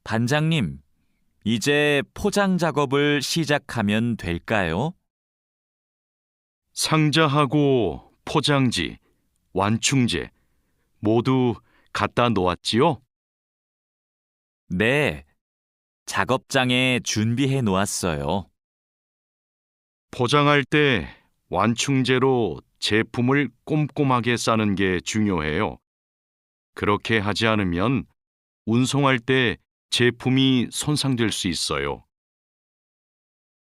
반장님, 이제 포장 작업을 시작하면 될까요? 상자하고 포장지, 완충제 모두 갖다 놓았지요? 네, 작업장에 준비해 놓았어요. 포장할 때 완충제로 제품을 꼼꼼하게 싸는 게 중요해요. 그렇게 하지 않으면 운송할 때 제품이 손상될 수 있어요.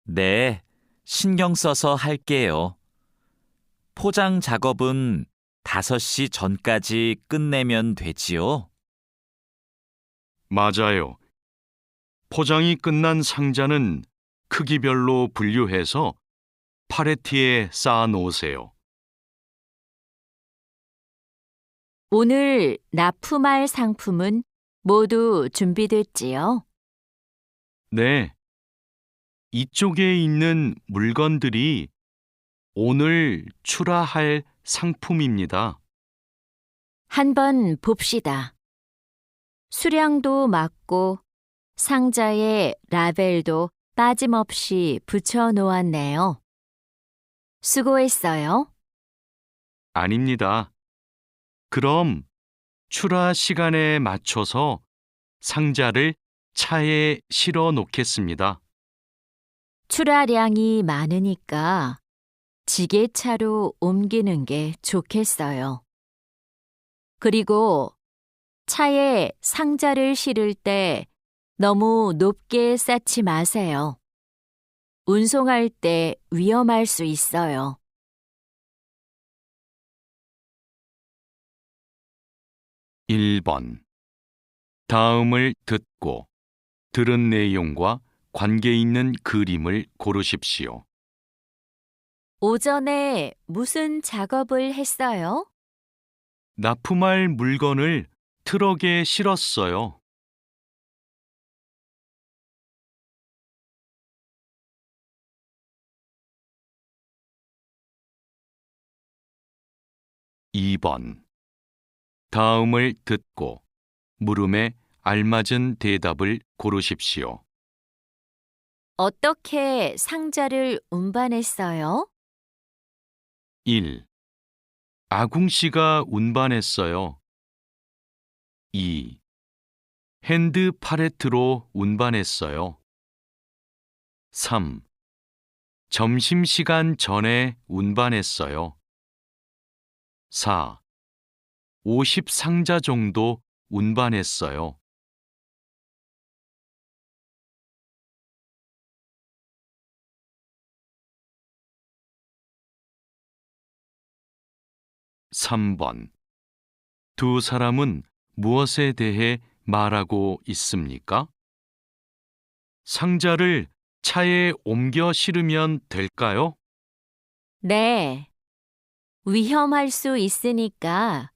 네, 신경 써서 할게요. 포장 작업은 5시 전까지 끝내면 되지요? 맞아요. 포장이 끝난 상자는 크기별로 분류해서 팔레트에 쌓아 놓으세요. 오늘 납품할 상품은 모두 준비됐지요? 네. 이쪽에 있는 물건들이 오늘 출하할 상품입니다. 한번 봅시다. 수량도 맞고 상자에 라벨도 빠짐없이 붙여 놓았네요. 수고했어요. 아닙니다. 그럼 출하 시간에 맞춰서 상자를 차에 실어 놓겠습니다. 출하량이 많으니까 지게차로 옮기는 게 좋겠어요. 그리고 차에 상자를 실을 때 너무 높게 쌓지 마세요. 운송할 때 위험할 수 있어요. 1번. 다음을 듣고 들은 내용과 관계 있는 그림을 고르십시오. 오전에 무슨 작업을 했어요? 납품할 물건을 트럭에 실었어요. 2번. 다음을 듣고 물음에 알맞은 대답을 고르십시오. 어떻게 상자를 운반했어요? 1. 아궁 씨가 운반했어요. 2. 핸드 팔레트로 운반했어요. 3. 점심시간 전에 운반했어요. 4. 50상자 정도 운반했어요. 3번. 두 사람은 무엇에 대해 말하고 있습니까? 상자를 차에 옮겨 실으면 될까요? 네. 위험할 수 있으니까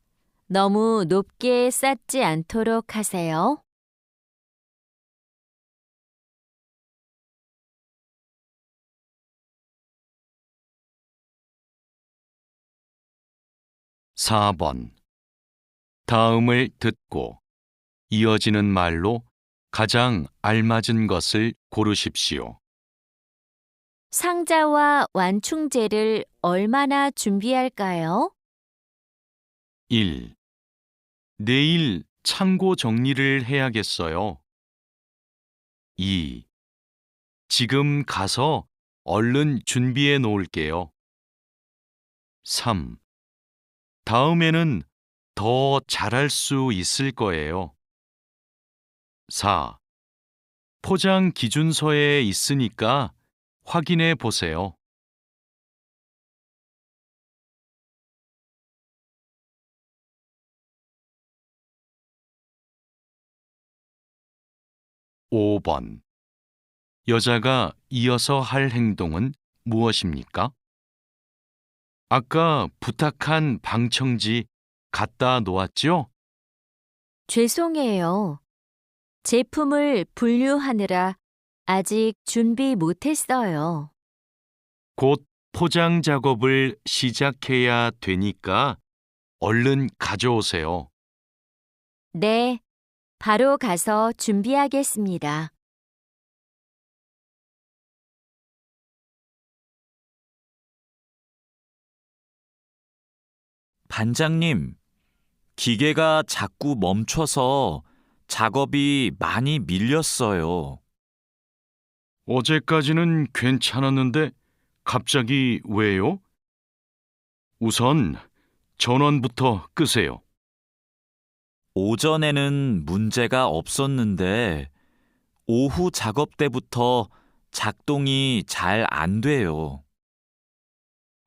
너무 높게 쌓지 않도록 하세요. 4번. 다음을 듣고 이어지는 말로 가장 알맞은 것을 고르십시오. 상자와 완충제를 얼마나 준비할까요? 1. 내일 창고 정리를 해야겠어요. 2. 지금 가서 얼른 준비해 놓을게요. 3. 다음에는 더 잘할 수 있을 거예요. 4. 포장 기준서에 있으니까 확인해 보세요. 5번. 여자가 이어서 할 행동은 무엇입니까? 아까 부탁한 방청지 갖다 놓았죠? 죄송해요. 제품을 분류하느라 아직 준비 못했어요. 곧 포장 작업을 시작해야 되니까 얼른 가져오세요. 네, 바로 가서 준비하겠습니다. 반장님, 기계가 자꾸 멈춰서 작업이 많이 밀렸어요. 어제까지는 괜찮았는데 갑자기 왜요? 우선 전원부터 끄세요. 오전에는 문제가 없었는데 오후 작업 때부터 작동이 잘 안 돼요.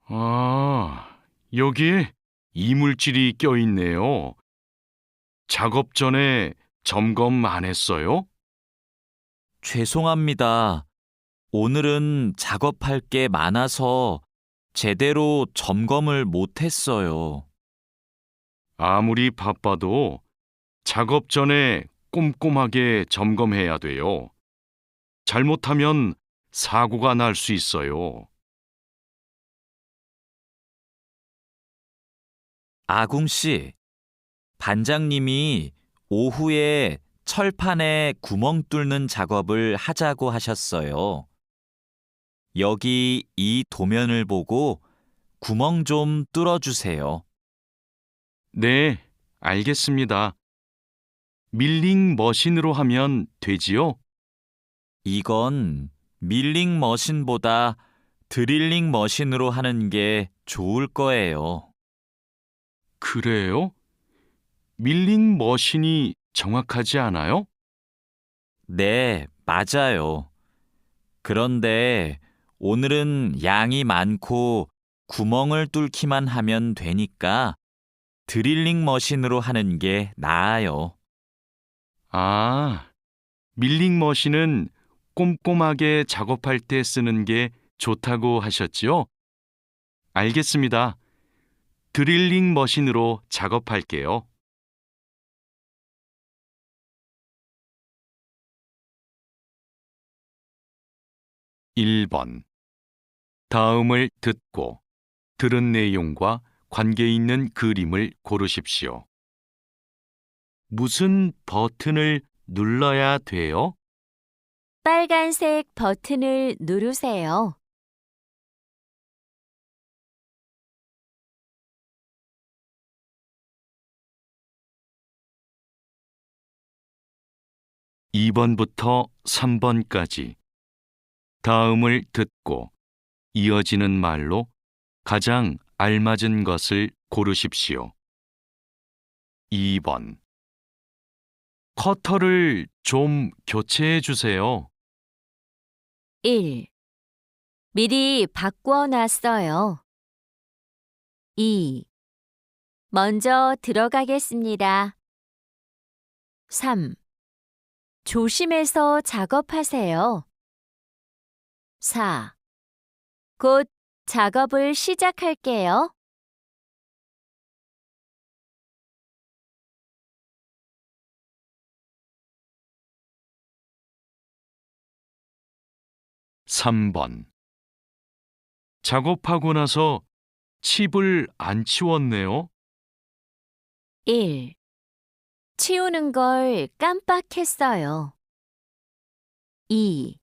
아, 여기에 이물질이 껴있네요. 작업 전에 점검 안 했어요? 죄송합니다. 오늘은 작업할 게 많아서 제대로 점검을 못 했어요. 아무리 바빠도 작업 전에 꼼꼼하게 점검해야 돼요. 잘못하면 사고가 날 수 있어요. 아궁 씨, 반장님이 오후에 철판에 구멍 뚫는 작업을 하자고 하셨어요. 여기 이 도면을 보고 구멍 좀 뚫어주세요. 네, 알겠습니다. 밀링 머신으로 하면 되지요? 이건 밀링 머신보다 드릴링 머신으로 하는 게 좋을 거예요. 그래요? 밀링 머신이 정확하지 않아요? 네, 맞아요. 그런데 오늘은 양이 많고 구멍을 뚫기만 하면 되니까 드릴링 머신으로 하는 게 나아요. 아, 밀링 머신은 꼼꼼하게 작업할 때 쓰는 게 좋다고 하셨지요? 알겠습니다. 드릴링 머신으로 작업할게요. (1번) 다음을 듣고 들은 내용과 관계 있는 그림을 고르십시오. 무슨 버튼을 눌러야 돼요? 빨간색 버튼을 누르세요. (2번부터) (3번까지) 다음을 듣고 이어지는 말로 가장 알맞은 것을 고르십시오. 2번 커터를 좀 교체해 주세요. 1. 미리 바꾸어 놨어요. 2. 먼저 들어가겠습니다. 3. 조심해서 작업하세요. 4. 곧 작업을 시작할게요. (3번) 작업하고 나서 칩을 안 치웠네요. 1. 치우는 걸 깜빡했어요. 2.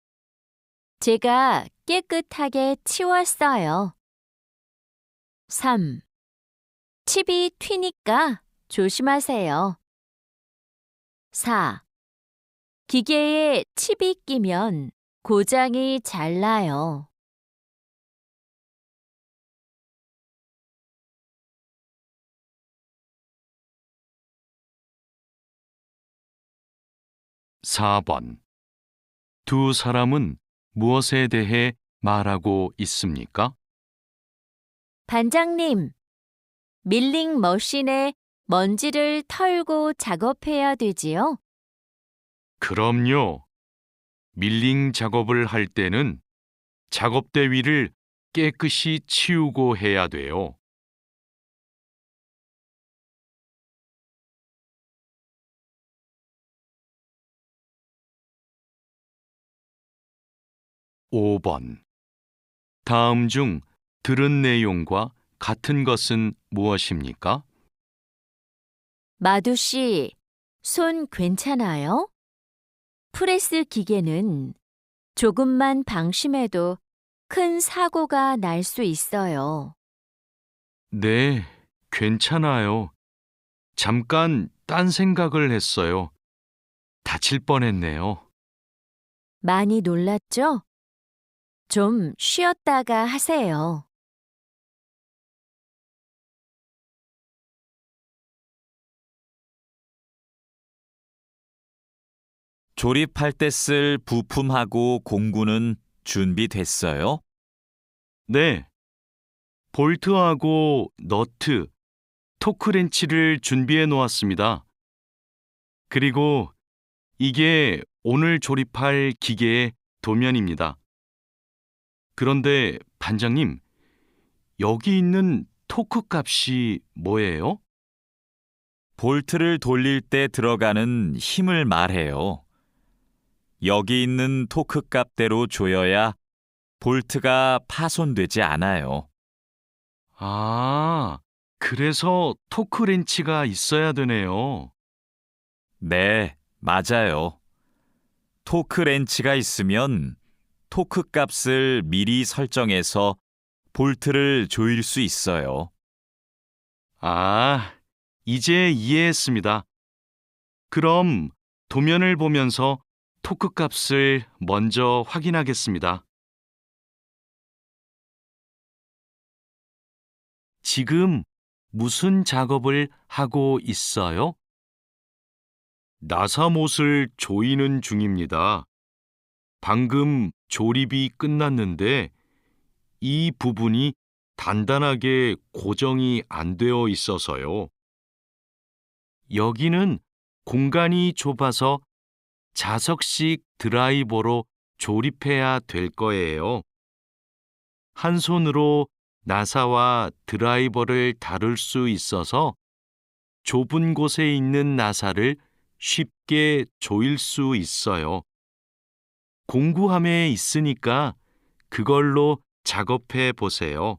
제가 깨끗하게 치웠어요. 3. 칩이 튀니까 조심하세요. 4. 기계에 칩이 끼면 고장이 잘 나요. (4번) 두 사람은 무엇에 대해 말하고 있습니까? 반장님, 밀링 머신에 먼지를 털고 작업해야 되지요? 그럼요. 밀링 작업을 할 때는 작업대 위를 깨끗이 치우고 해야 돼요. (5번) 다음 중 들은 내용과 같은 것은 무엇입니까? 마두 씨, 손 괜찮아요? 프레스 기계는 조금만 방심해도 큰 사고가 날 수 있어요. 네, 괜찮아요. 잠깐 딴 생각을 했어요. 다칠 뻔했네요. 많이 놀랐죠? 좀 쉬었다가 하세요. 조립할 때 쓸 부품하고 공구는 준비됐어요? 네, 볼트하고 너트, 토크렌치를 준비해 놓았습니다. 그리고 이게 오늘 조립할 기계의 도면입니다. 그런데 반장님, 여기 있는 토크 값이 뭐예요? 볼트를 돌릴 때 들어가는 힘을 말해요. 여기 있는 토크 값대로 조여야 볼트가 파손되지 않아요. 아, 그래서 토크렌치가 있어야 되네요. 네, 맞아요. 토크 렌치가 있으면 토크 값을 미리 설정해서 볼트를 조일 수 있어요. 아, 이제 이해했습니다. 그럼 도면을 보면서 토크 값을 먼저 확인하겠습니다. 지금 무슨 작업을 하고 있어요? 나사못을 조이는 중입니다. 방금 조립이 끝났는데 이 부분이 단단하게 고정이 안 되어 있어서요. 여기는 공간이 좁아서 자석식 드라이버로 조립해야 될 거예요. 한 손으로 나사와 드라이버를 다룰 수 있어서 좁은 곳에 있는 나사를 쉽게 조일 수 있어요. 공구함에 있으니까 그걸로 작업해 보세요.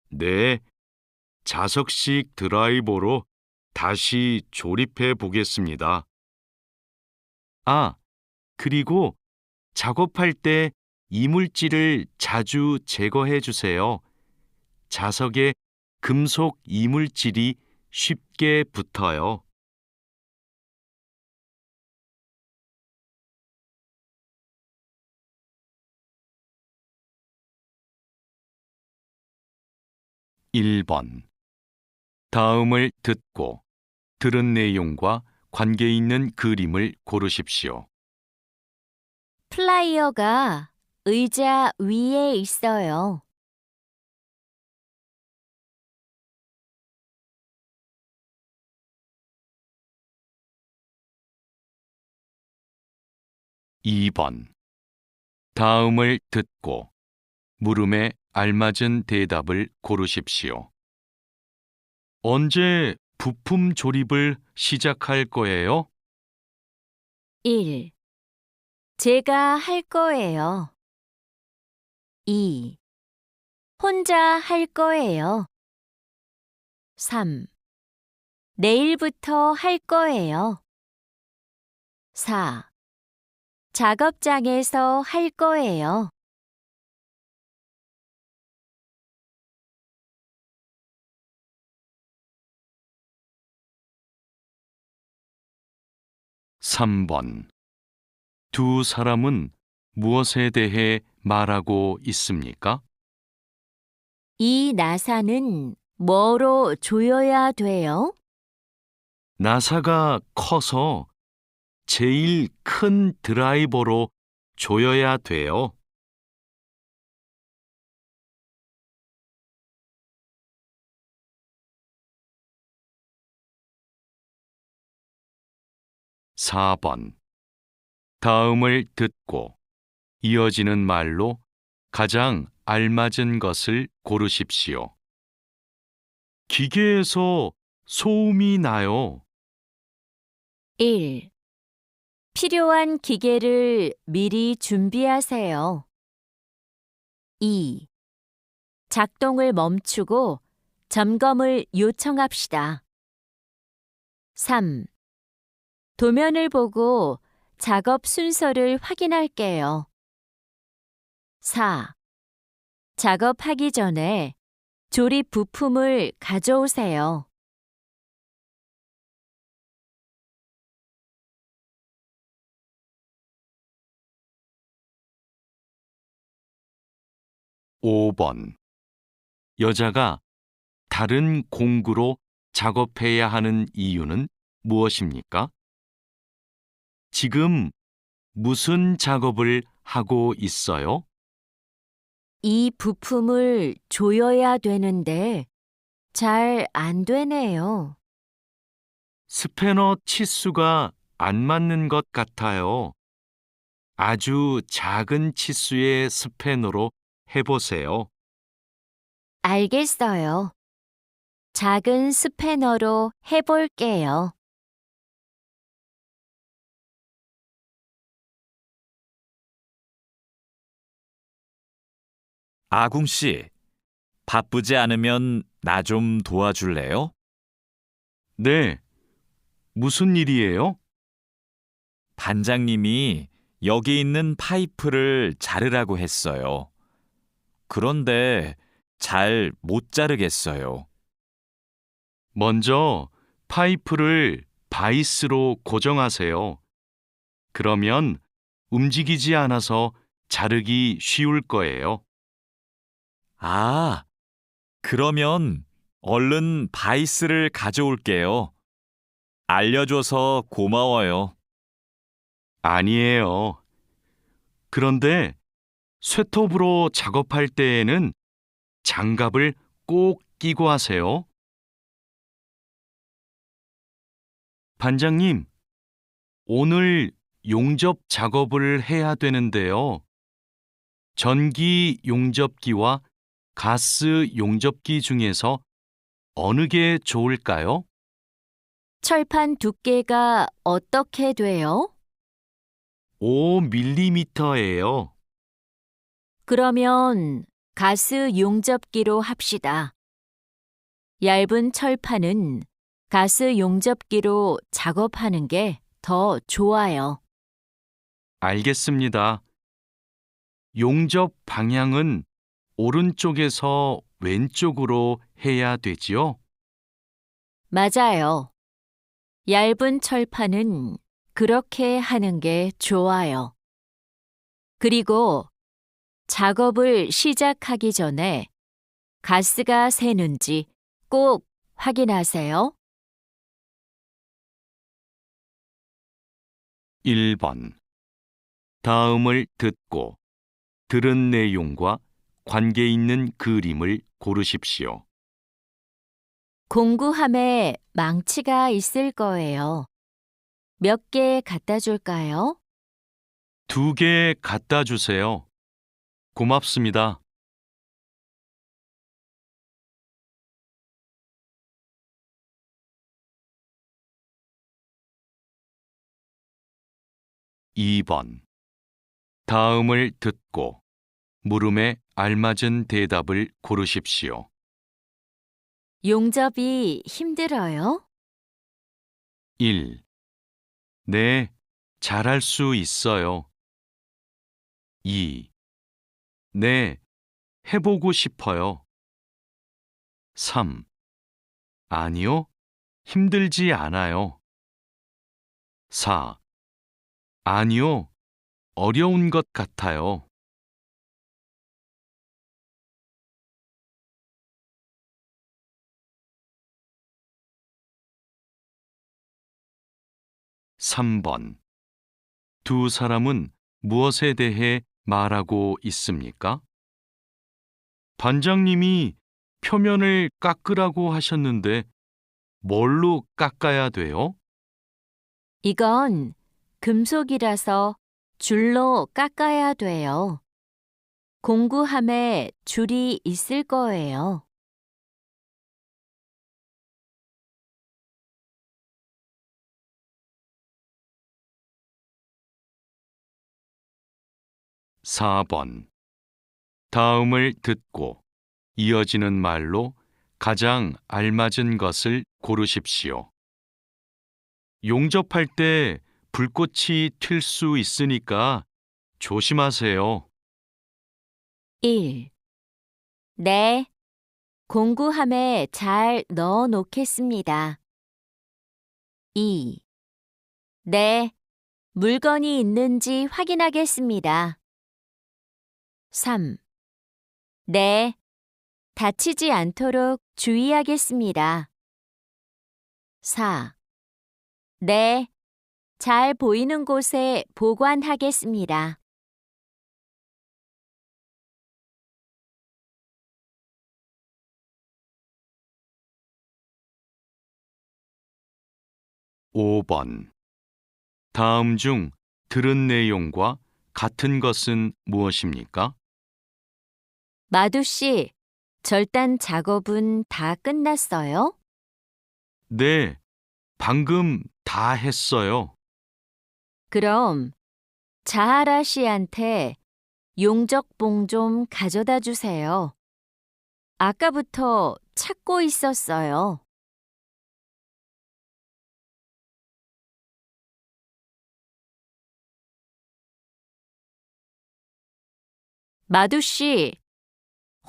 네, 자석식 드라이버로 다시 조립해 보겠습니다. 아, 그리고 작업할 때 이물질을 자주 제거해 주세요. 자석에 금속 이물질이 쉽게 붙어요. (1번) 다음을 듣고 들은 내용과 관계 있는 그림을 고르십시오. 플라이어가 의자 위에 있어요. (2번) 다음을 듣고 물음에 알맞은 대답을 고르십시오. 언제 부품 조립을 시작할 거예요? 1. 제가 할 거예요. 2. 혼자 할 거예요. 3. 내일부터 할 거예요. 4. 작업장에서 할 거예요. 3번. 두 사람은 무엇에 대해 말하고 있습니까? 이 나사는 뭐로 조여야 돼요? 나사가 커서 제일 큰 드라이버로 조여야 돼요. 4번. 다음을 듣고 이어지는 말로 가장 알맞은 것을 고르십시오. 기계에서 소음이 나요. 1. 필요한 기계를 미리 준비하세요. 2. 작동을 멈추고 점검을 요청합시다. 3. 도면을 보고 작업 순서를 확인할게요. 4. 작업하기 전에 조립 부품을 가져오세요. 5번. 여자가 다른 공구로 작업해야 하는 이유는 무엇입니까? 지금 무슨 작업을 하고 있어요? 이 부품을 조여야 되는데 잘 안 되네요. 스패너 치수가 안 맞는 것 같아요. 아주 작은 치수의 스패너로 해보세요. 알겠어요. 작은 스패너로 해볼게요. 아궁 씨, 바쁘지 않으면 나 좀 도와줄래요? 네, 무슨 일이에요? 반장님이 여기 있는 파이프를 자르라고 했어요. 그런데 잘 못 자르겠어요. 먼저 파이프를 바이스로 고정하세요. 그러면 움직이지 않아서 자르기 쉬울 거예요. 아, 그러면 얼른 바이스를 가져올게요. 알려줘서 고마워요. 아니에요. 그런데 쇠톱으로 작업할 때에는 장갑을 꼭 끼고 하세요. 반장님, 오늘 용접 작업을 해야 되는데요. 전기 용접기와 가스 용접기 중에서 어느 게 좋을까요? 철판 두께가 어떻게 돼요? 5mm예요. 그러면 가스 용접기로 합시다. 얇은 철판은 가스 용접기로 작업하는 게 더 좋아요. 알겠습니다. 용접 방향은 오른쪽에서 왼쪽으로 해야 되지요? 맞아요. 얇은 철판은 그렇게 하는 게 좋아요. 그리고 작업을 시작하기 전에 가스가 새는지 꼭 확인하세요. 1번. 다음을 듣고 들은 내용과 관계 있는 그림을 고르십시오. 공구함에 망치가 있을 거예요. 몇 개 갖다 줄까요? 2개 갖다 주세요. 고맙습니다. 2번. 다음을 듣고 물음에 알맞은 대답을 고르십시오. 용접이 힘들어요? 1. 네, 잘할 수 있어요. 2. 네, 해보고 싶어요. 3. 아니요, 힘들지 않아요. 4. 아니요, 어려운 것 같아요. 3번. 두 사람은 무엇에 대해 말하고 있습니까? 반장님이 표면을 깎으라고 하셨는데 뭘로 깎아야 돼요? 이건 금속이라서 줄로 깎아야 돼요. 공구함에 줄이 있을 거예요. 4번. 다음을 듣고 이어지는 말로 가장 알맞은 것을 고르십시오. 용접할 때 불꽃이 튈 수 있으니까 조심하세요. 1. 네, 공구함에 잘 넣어 놓겠습니다. 2. 네, 물건이 있는지 확인하겠습니다. 3. 네, 다치지 않도록 주의하겠습니다. 4. 네, 잘 보이는 곳에 보관하겠습니다. 오 번 다음 중 들은 내용과 같은 것은 무엇입니까? 마두 씨, 절단 작업은 다 끝났어요? 네, 방금 다 했어요. 그럼 자하라 씨한테 용접봉 좀 가져다 주세요. 아까부터 찾고 있었어요. 마두 씨,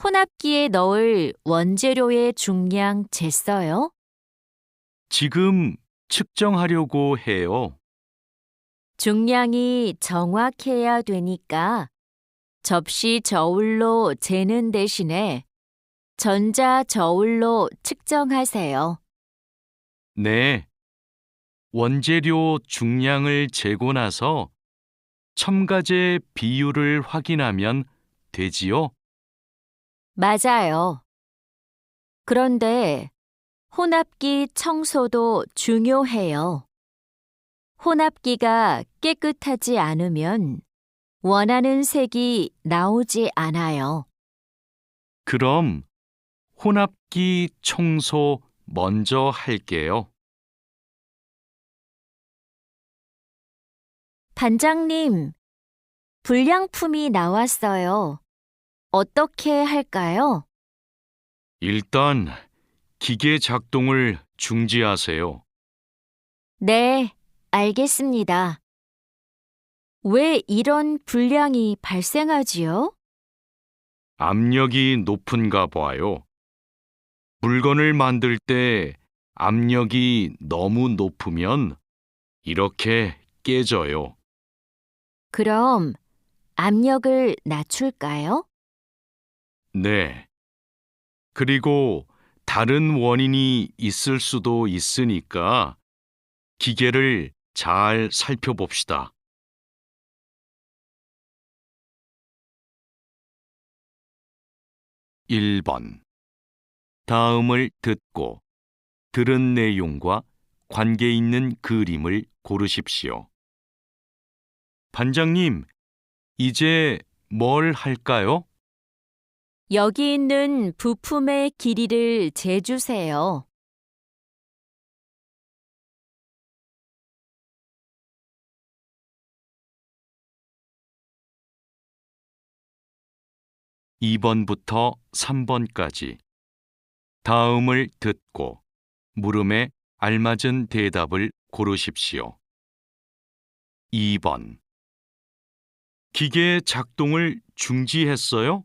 혼합기에 넣을 원재료의 중량 쟀어요? 지금 측정하려고 해요. 중량이 정확해야 되니까 접시 저울로 재는 대신에 전자 저울로 측정하세요. 네, 원재료 중량을 재고 나서 첨가제 비율을 확인하면 되지요? 맞아요. 그런데 혼합기 청소도 중요해요. 혼합기가 깨끗하지 않으면 원하는 색이 나오지 않아요. 그럼 혼합기 청소 먼저 할게요. 반장님, 불량품이 나왔어요. 어떻게 할까요? 일단 기계 작동을 중지하세요. 네, 알겠습니다. 왜 이런 불량이 발생하지요? 압력이 높은가 봐요. 물건을 만들 때 압력이 너무 높으면 이렇게 깨져요. 그럼 압력을 낮출까요? 네. 그리고 다른 원인이 있을 수도 있으니까 기계를 잘 살펴봅시다. 1번. 다음을 듣고 들은 내용과 관계 있는 그림을 고르십시오. 반장님, 이제 뭘 할까요? 여기 있는 부품의 길이를 재주세요. (2번부터) (3번까지) 다음을 듣고 물음에 알맞은 대답을 고르십시오. 2번. 기계 작동을 중지했어요?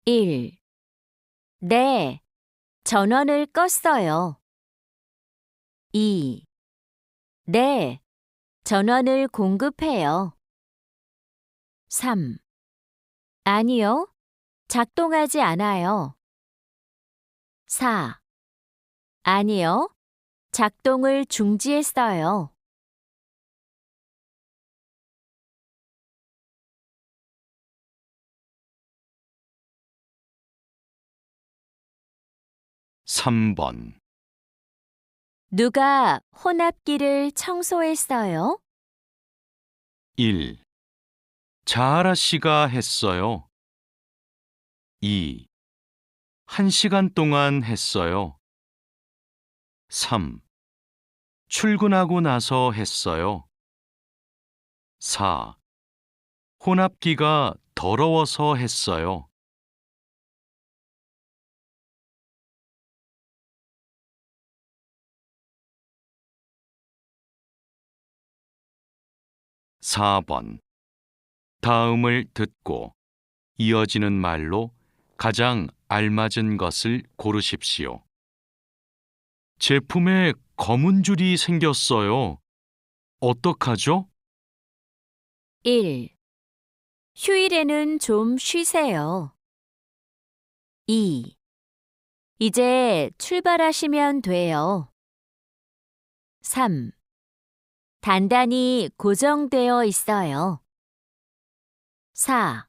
1. 네, 전원을 껐어요. 2. 네, 전원을 공급해요. 3. 아니요, 작동하지 않아요. 4. 아니요, 작동을 중지했어요. (3번) 누가 혼합기를 청소했어요? 1. 자하라 씨가 했어요. 2. 1시간 동안 했어요. 3. 출근하고 나서 했어요. 4. 혼합기가 더러워서 했어요. 4번. 다음을 듣고 이어지는 말로 가장 알맞은 것을 고르십시오. 제품에 검은 줄이 생겼어요. 어떡하죠? 1. 휴일에는 좀 쉬세요. 2. 이제 출발하시면 돼요. 3. 단단히 고정되어 있어요. 4.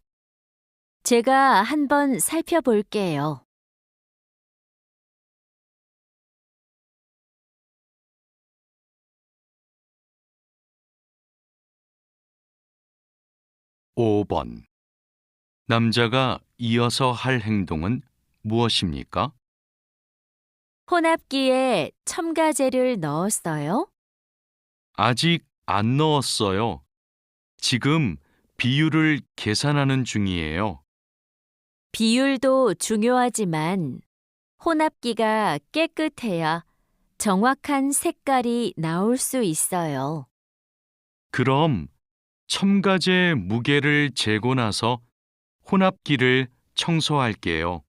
제가 한번 살펴볼게요. 오 번. 남자가 이어서 할 행동은 무엇입니까? 혼합기에 첨가제를 넣었어요. 아직 안 넣었어요. 지금 비율을 계산하는 중이에요. 비율도 중요하지만 혼합기가 깨끗해야 정확한 색깔이 나올 수 있어요. 그럼 첨가제 무게를 재고 나서 혼합기를 청소할게요.